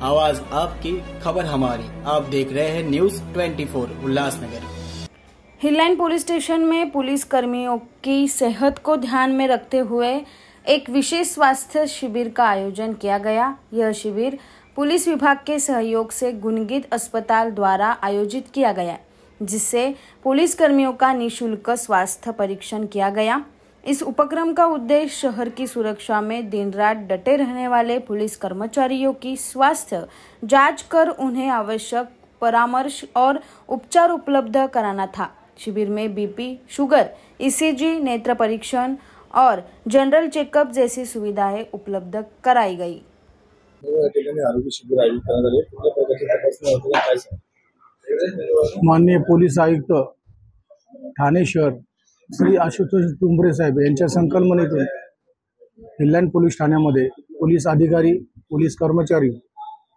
आवाज आपकी, खबर हमारी। आप देख रहे हैं न्यूज 24 उल्लासनगर। हिललाइन पुलिस स्टेशन में पुलिस कर्मियों की सेहत को ध्यान में रखते हुए एक विशेष स्वास्थ्य शिविर का आयोजन किया गया। यह शिविर पुलिस विभाग के सहयोग से गुणगित अस्पताल द्वारा आयोजित किया गया, जिससे पुलिस कर्मियों का निःशुल्क स्वास्थ्य परीक्षण किया गया। इस उपक्रम का उद्देश्य शहर की सुरक्षा में दिन रात डटे रहने वाले पुलिस कर्मचारियों की स्वास्थ्य जांच कर उन्हें आवश्यक परामर्श और उपचार उपलब्ध कराना था। शिविर में बीपी, शुगर, ईसीजी, नेत्र परीक्षण और जनरल चेकअप जैसी सुविधाएं उपलब्ध कराई गई। माननीय पोलीस आयुक्त ठाणे शहर श्री आशुतोष डुंबरे साहेब यांच्या संकल्पनेतून हिललाइन पोलीस ठाण्यामध्ये पोलीस अधिकारी, पोलीस कर्मचारी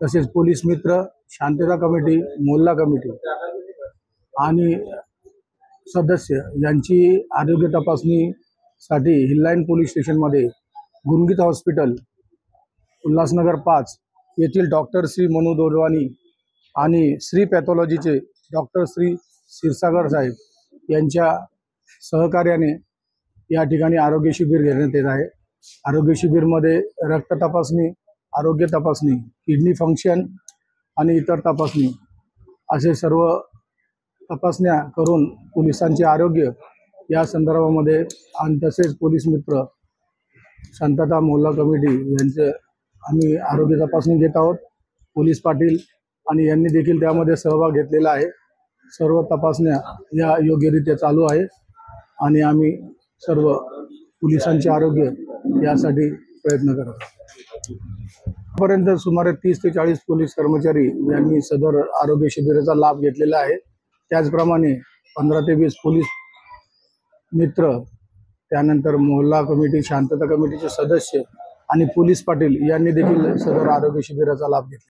तसेच पोलीस मित्र, शांतता कमिटी, मोहल्ला कमिटी आणि सदस्य यांची आरोग्य तपासणीसाठी हिललाइन पोलीस स्टेशनमध्ये गुणगित हॉस्पिटल उल्हासनगर 5 येथील डॉक्टर श्री मनू दोडवानी आणि श्री पॅथॉलॉजीचे डॉक्टर श्री क्षीरसागर साहेब यांच्या सहकार्याने या ठिकाणी आरोग्य शिबिर घेण्यात येत आहे। आरोग्य शिबिरमध्ये रक्त तपासणी, आरोग्य तपासणी, किडनी फंक्शन आणि इतर तपासणी असे सर्व तपासण्या करून पोलिसांचे आरोग्य या संदर्भामध्ये आणि तसेच पोलीस मित्र, शांतता मोहल्ला कमिटी यांचे आम्ही आरोग्य तपासणी घेत आहोत। पोलीस पाटील आणि यांनी देखील त्यामध्ये सहभाग घेतलेला आहे। सर्व तपासण्या या योग्यरित्या चालू आहे आणि आम्ही सर्व पोलिसांचे आरोग्य यासाठी प्रयत्न करत आहोत। पर्यंत सुमारे 30 ते 40 पोलीस कर्मचारी यांनी सदर आरोग्य शिबिराचा लाभ घेतलेला आहे। त्याचप्रमाणे 15 ते 20 पोलीस मित्र, त्यानंतर मोहल्ला कमिटी, शांतता कमिटीचे सदस्य आणि पोलीस पाटील यांनी देखील सदर आरोग्य शिबिराचा लाभ घेतला।